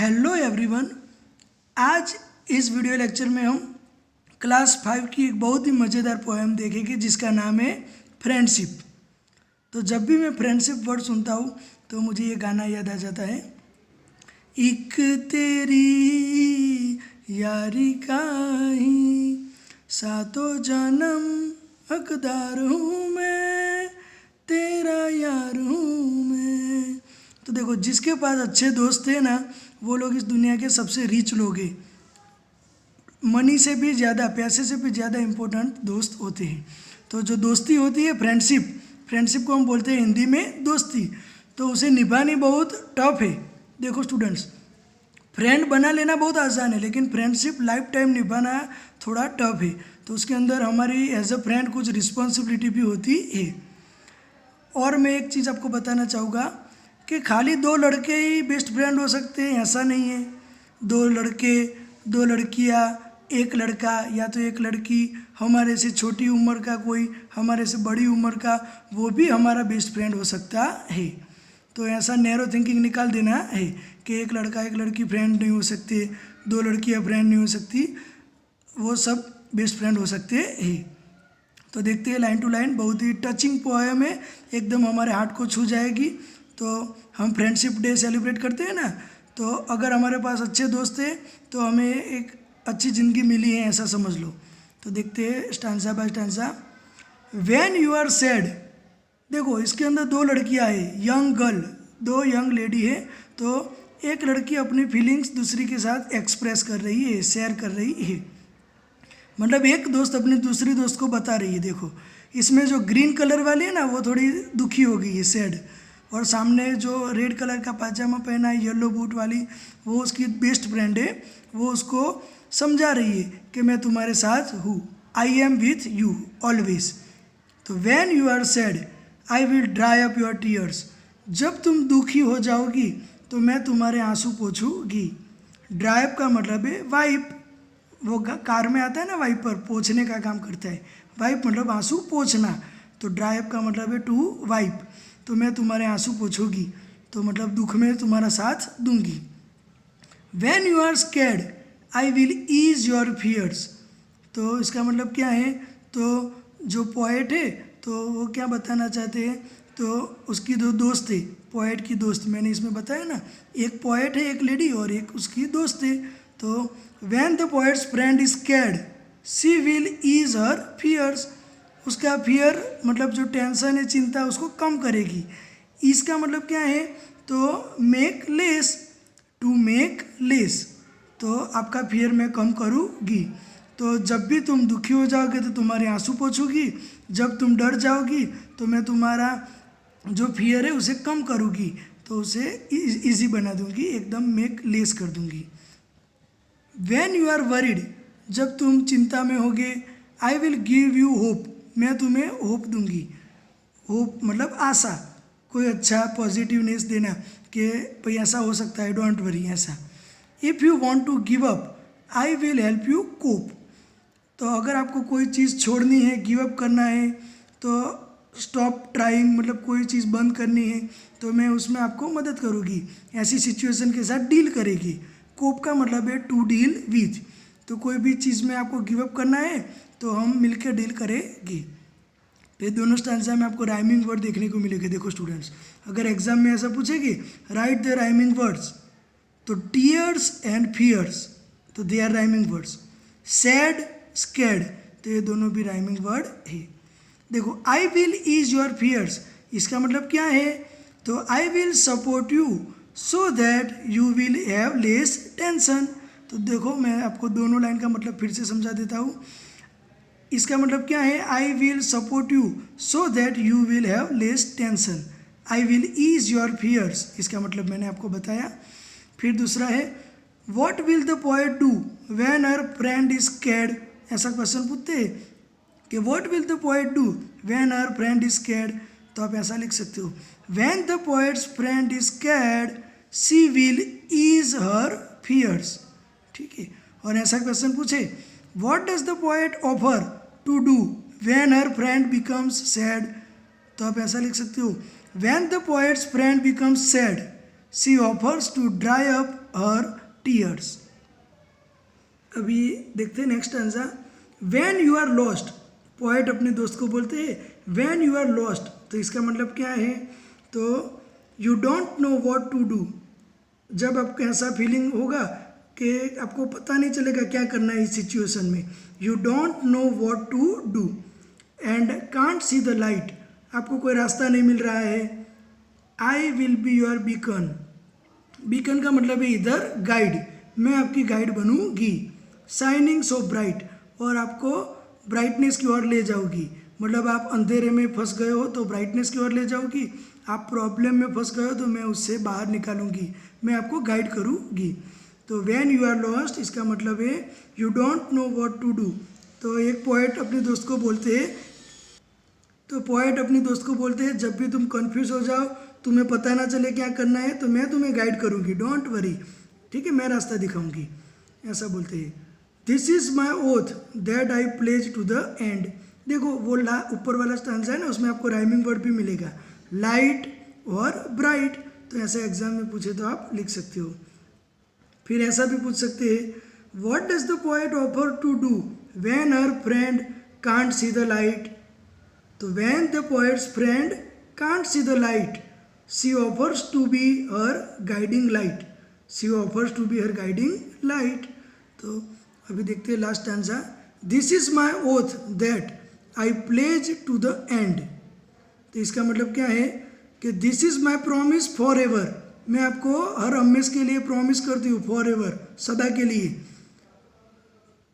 Hello everyone. आज इस video lecture में हम क्लास 5 की एक बहुत ही मज़ेदार पोएम देखेंगे जिसका नाम है फ्रेंडशिप। तो जब भी मैं फ्रेंडशिप वर्ड सुनता हूँ तो मुझे ये गाना याद आ जाता है। एक तेरी यारी का ही सातों जन्म हकदार हूँ मैं, तेरा यार हूँ मैं। तो देखो, जिसके पास अच्छे दोस्त हैं ना, वो लोग इस दुनिया के सबसे रिच लोग हैं। मनी से भी ज़्यादा, पैसे से भी ज़्यादा इम्पोर्टेंट दोस्त होते हैं। तो जो दोस्ती होती है फ्रेंडशिप को हम बोलते हैं हिंदी में दोस्ती। तो उसे निभानी बहुत टफ है। देखो स्टूडेंट्स, फ्रेंड बना लेना बहुत आसान है, लेकिन फ्रेंडशिप लाइफ टाइम निभाना थोड़ा टफ है। तो उसके अंदर हमारी एज अ फ्रेंड कुछ रिस्पॉन्सिबिलिटी भी होती है। और मैं एक चीज़ आपको बताना चाहूँगा कि खाली दो लड़के ही बेस्ट फ्रेंड हो सकते हैं, ऐसा नहीं है। दो लड़के, दो लड़कियाँ, एक लड़का या तो एक लड़की, हमारे से छोटी उम्र का कोई, हमारे से बड़ी उम्र का, वो भी हमारा बेस्ट फ्रेंड हो सकता है। तो ऐसा नैरो थिंकिंग निकाल देना है कि एक लड़का एक लड़की फ्रेंड नहीं हो सकते, दो लड़कियाँ फ्रेंड नहीं हो सकती, वो सब बेस्ट फ्रेंड हो सकते हैं। तो देखते हैं लाइन टू लाइन, बहुत ही टचिंग पोएम है, एकदम हमारे हार्ट को छू जाएगी। तो हम फ्रेंडशिप डे सेलिब्रेट करते हैं ना, तो अगर हमारे पास अच्छे दोस्त हैं तो हमें एक अच्छी ज़िंदगी मिली है, ऐसा समझ लो। तो देखते हैं stanza by stanza. When you are sad, देखो इसके अंदर दो लड़कियां हैं, यंग गर्ल, दो यंग लेडी है। तो एक लड़की अपनी फीलिंग्स दूसरी के साथ एक्सप्रेस कर रही है, शेयर कर रही है। मतलब एक दोस्त अपनी दूसरी दोस्त को बता रही है। देखो इसमें जो ग्रीन कलर वाली है ना, वो थोड़ी दुखी हो गई है, सैड। और सामने जो रेड कलर का पाजामा पहना है, येलो बूट वाली, वो उसकी बेस्ट फ्रेंड है। वो उसको समझा रही है कि मैं तुम्हारे साथ हूँ, I am with you always. तो when you are sad I will dry up your tears, जब तुम दुखी हो जाओगी तो मैं तुम्हारे आंसू पोंछूंगी। ड्राई अप का मतलब है वाइप, वो कार में आता है ना वाइपर, पोंछने का काम करता है। वाइप मतलब आंसू पोंछना, तो ड्राई अप का मतलब है टू वाइप। तो मैं तुम्हारे आंसू पोंछूंगी, तो मतलब दुख में तुम्हारा साथ दूंगी। When you are scared I will ease your fears, तो इसका मतलब क्या है? तो जो पोएट है तो वो क्या बताना चाहते हैं? तो उसकी दो दोस्त है, पोएट की दोस्त, मैंने इसमें बताया ना, एक पोएट है एक लेडी और एक उसकी दोस्त है। तो when the poet's friend is scared she will ease her fears, उसका फियर मतलब जो टेंशन है, चिंता, उसको कम करेगी। इसका मतलब क्या है? तो make less, to make less, तो आपका फियर मैं कम करूँगी। तो जब भी तुम दुखी हो जाओगे तो तुम्हारे आंसू पोंछूंगी, जब तुम डर जाओगी तो मैं तुम्हारा जो फियर है उसे कम करूँगी, तो उसे इजी बना दूँगी, एकदम मेक लेस कर दूँगी। व्हेन यू आर वरीड, जब तुम चिंता में होगे, I will give you hope, मैं तुम्हें होप दूंगी। होप मतलब आशा, कोई अच्छा पॉजिटिवनेस देना कि भाई ऐसा हो सकता है, डोंट वरी, ऐसा। If you want to give up I will help you cope, तो अगर आपको कोई चीज़ छोड़नी है, गिव अप करना है, तो स्टॉप ट्राइंग मतलब कोई चीज़ बंद करनी है, तो मैं उसमें आपको मदद करूँगी, ऐसी सिचुएशन के साथ डील करेगी। कोप का मतलब है टू डील विथ, तो कोई भी चीज़ में आपको गिव अप करना है तो हम मिलकर डील करेंगे। तो ये दोनों स्टैंजा में आपको राइमिंग वर्ड देखने को मिलेंगे। देखो स्टूडेंट्स, अगर एग्जाम में ऐसा पूछेगी राइट द राइमिंग वर्ड्स, तो टीयर्स एंड फियर्स, तो they are rhyming words. Sad, scared, तो ये दोनों भी राइमिंग वर्ड है। देखो I will ease your fears, इसका मतलब क्या है? तो I will support you so that you will have less tension. तो देखो मैं आपको दोनों लाइन का मतलब फिर से समझा देता हूँ। इसका मतलब क्या है? I will support you so that you will have less tension. I will ease your fears, इसका मतलब मैंने आपको बताया। फिर दूसरा है what will the poet do when her friend is scared, ऐसा क्वेश्चन पूछते हैं कि what will the poet do when her friend is scared, तो आप ऐसा लिख सकते हो when the poet's friend is scared she will ease her fears. ठीक है। और ऐसा क्वेश्चन पूछे what does the poet offer to do when her friend becomes sad, तो आप ऐसा लिख सकते हो when the poet's friend becomes sad she offers to dry up her tears. अभी देखते हैं next answer. When you are lost, poet अपने दोस्त को बोलते हैं व्हेन यू आर लॉस्ट, तो इसका मतलब क्या है, तो you don't know what to do. जब आपको ऐसा फीलिंग होगा कि आपको पता नहीं चलेगा क्या करना है इस सिचुएशन में, you don't know what to do and can't see the light, आपको कोई रास्ता नहीं मिल रहा है। I will be your beacon, beacon का मतलब है इधर गाइड, मैं आपकी गाइड बनूंगी। शाइनिंग सो ब्राइट, और आपको ब्राइटनेस की ओर ले जाऊगी, मतलब आप अंधेरे में फंस गए हो तो ब्राइटनेस की ओर ले जाऊगी, आप प्रॉब्लम में फंस गए हो तो मैं उससे बाहर निकालूंगी, मैं आपको गाइड करूँगी। तो व्हेन यू आर लॉस्ट इसका मतलब है you don't know what to do. तो एक पोएट अपने दोस्त को बोलते हैं, तो पोएट अपने दोस्त को बोलते हैं जब भी तुम कंफ्यूज हो जाओ, तुम्हें पता ना चले क्या करना है, तो मैं तुम्हें गाइड करूँगी, डोंट वरी, ठीक है, मैं रास्ता दिखाऊंगी, ऐसा बोलते हैं। This is my oath that I pledge to the end. देखो वो ऊपर वाला स्टांजा है ना, उसमें आपको राइमिंग वर्ड भी मिलेगा, लाइट और ब्राइट, तो ऐसा एग्जाम में पूछे तो आप लिख सकते हो। फिर ऐसा भी पूछ सकते हैं what does the poet offer to do when her friend can't see the light. तो when the poet's friend can't see the light she offers to be her guiding light, she offers to be her guiding light. तो अभी देखते हैं last answer. This is my oath that I pledge to the end, तो इसका मतलब क्या है कि this is my promise for ever, मैं आपको हर हमेश के लिए प्रॉमिस करती हूँ, फॉर एवर, सदा के लिए।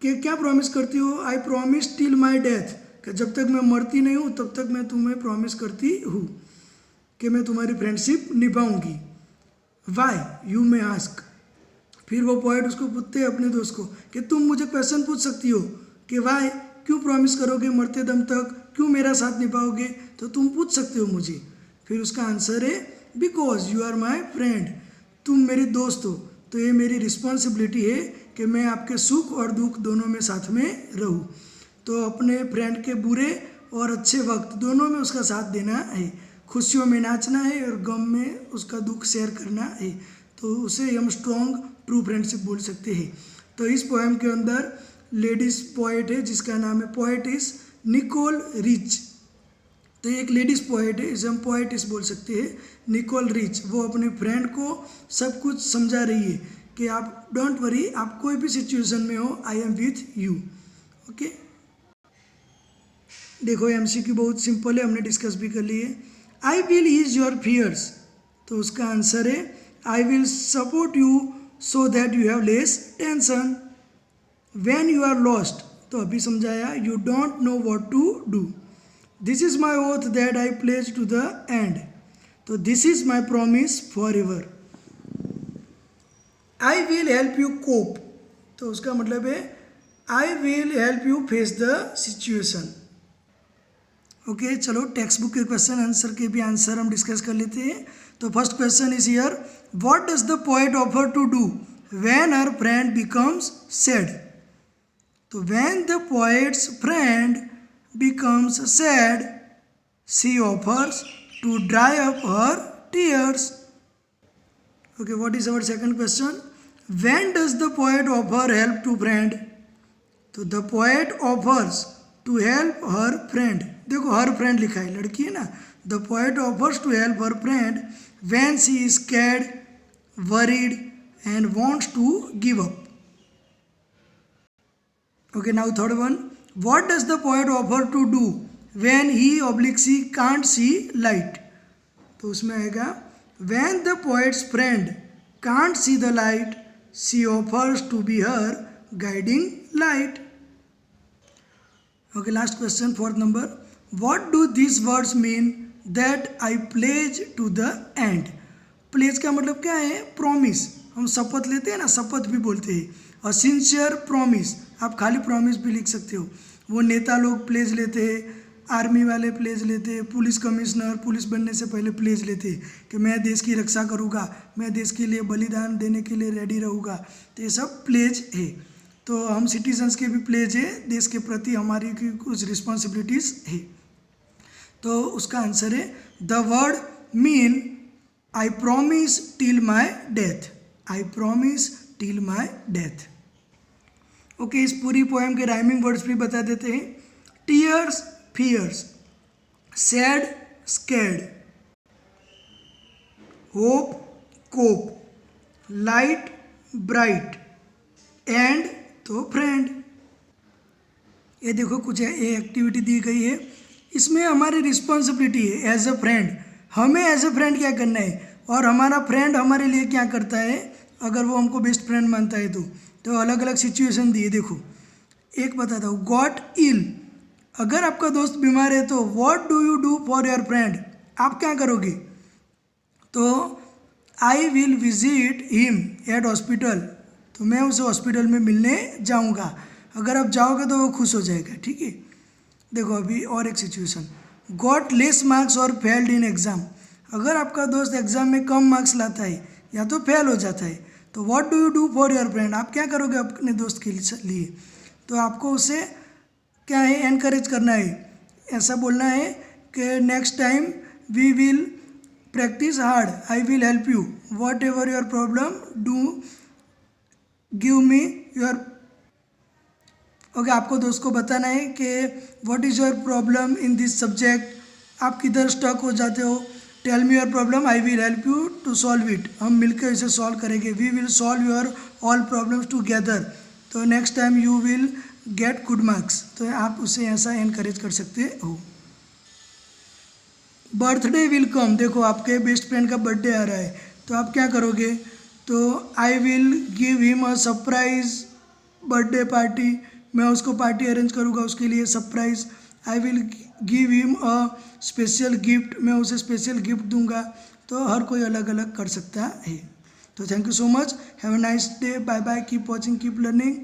कि क्या प्रॉमिस करती हूँ, I promise till my death, कि जब तक मैं मरती नहीं हूँ तब तक मैं तुम्हें प्रॉमिस करती हूँ कि मैं तुम्हारी फ्रेंडशिप निभाऊंगी। वाई यू मे आस्क, फिर वो पोएट उसको पूछते हैं अपने दोस्त को कि तुम मुझे क्वेश्चन पूछ सकती हो कि वाई, क्यों प्रॉमिस करोगे मरते दम तक, क्यों मेरा साथ निभाओगे, तो तुम पूछ सकते हो मुझे। फिर उसका आंसर है because you are my friend, तुम मेरी दोस्त हो, तो ये मेरी रिस्पॉन्सिबिलिटी है कि मैं आपके सुख और दुख दोनों में साथ में रहूँ। तो अपने फ्रेंड के बुरे और अच्छे वक्त दोनों में उसका साथ देना है, खुशियों में नाचना है और गम में उसका दुख शेयर करना है, तो उसे हम स्ट्रॉन्ग ट्रू फ्रेंडशिप बोल सकते हैं। तो इस पोएम के अंदर लेडीज पोएट है जिसका नाम है पोएटिस निकोल रिच, तो एक लेडीज पोएट है, इसे हम पोएटिस बोल सकते हैं, निकोल रिच। वो अपने फ्रेंड को सब कुछ समझा रही है कि आप डोंट वरी, आप कोई भी सिचुएशन में हो, I am with you. Okay, देखो एमसीक्यू बहुत सिंपल है, हमने डिस्कस भी कर लिए। I will ease your fears, तो उसका आंसर है I will support you so that you have less tension. When you are lost, तो अभी समझाया, you don't know what to do. This is my oath that I pledge to the end, तो this is my promise for ever. I will help you cope, तो उसका मतलब है I will help you face the situation. Okay, चलो text book के question answer के भी answer हम डिस्कस कर लेते हैं। तो first question is here, what does the poet offer to do when her friend becomes sad. तो when the poet's friend becomes sad she offers to dry up her tears. Okay, what is our second question, when does the poet offer help to friend. तो the poet offers to help her friend, देखो her friend लिखा है, लड़की है ना, the poet offers to help her friend when she is scared, worried and wants to give up. Okay, now third one, what does the poet offer to do when he oblique she can't see light. तो उसमें आएगा when the poet's friend can't see the light she offers to be her guiding light. Okay, last question fourth number, what do this words mean that I pledge to the end. Pledge का मतलब क्या है, promise, हम शपथ लेते हैं ना, शपथ भी बोलते हैं, और सिंसियर प्रॉमिस, आप खाली प्रॉमिस भी लिख सकते हो। वो नेता लोग प्लेज लेते हैं, आर्मी वाले प्लेज लेते हैं, पुलिस कमिश्नर पुलिस बनने से पहले प्लेज लेते हैं कि मैं देश की रक्षा करूँगा, मैं देश के लिए बलिदान देने के लिए रेडी रहूँगा, तो ये सब प्लेज है। तो हम सिटीजन्स के भी प्लेज है, देश के प्रति हमारी की कुछ रिस्पॉन्सिबिलिटीज़ है। तो उसका आंसर है the word mean I promise till my death. I promise till my death. Okay, इस पूरी पोएम के राइमिंग वर्ड्स भी बता देते हैं। Tears fears, sad scared, hope cope, light bright, and तो फ्रेंड। ये देखो कुछ ये एक्टिविटी दी गई है, इसमें हमारी रिस्पॉन्सिबिलिटी है एज अ फ्रेंड, हमें एज अ फ्रेंड क्या करना है और हमारा फ्रेंड हमारे लिए क्या करता है अगर वो हमको बेस्ट फ्रेंड मानता है तो अलग अलग सिचुएशन दी है। देखो एक बताता हूँ, गॉट इल, अगर आपका दोस्त बीमार है तो what do you do for your friend, आप क्या करोगे? तो I will visit him at hospital, तो मैं उसे हॉस्पिटल में मिलने जाऊंगा। अगर आप जाओगे तो वो खुश हो जाएगा, ठीक है। देखो अभी और एक सिचुएशन, गॉट लेस मार्क्स और फेल्ड इन एग्ज़ाम, अगर आपका दोस्त एग्ज़ाम में कम मार्क्स लाता है या तो फेल हो जाता है तो what do you do for your friend, आप क्या करोगे अपने दोस्त के लिए? तो आपको उसे क्या है एनकरेज करना है, ऐसा बोलना है कि next time we will practice hard, I will help you, whatever your problem do give me your. Okay, आपको दोस्त को बताना है कि what is your problem in this subject, आप किधर स्टक हो जाते हो, tell me your problem, I will help you to solve it, हम मिलकर इसे सॉल्व करेंगे, we will solve your all problems together, तो next time you will get good marks. तो आप उसे ऐसा एनकरेज कर सकते हो। बर्थडे विल कम, देखो आपके बेस्ट फ्रेंड का बर्थडे आ रहा है तो आप क्या करोगे? तो I will give him a surprise birthday party, मैं उसको पार्टी अरेंज करूँगा उसके लिए surprise. I will give him a special gift, मैं उसे स्पेशल गिफ्ट दूंगा। तो हर कोई अलग अलग कर सकता है। तो thank you so much, have a nice day, bye bye, keep watching, keep learning.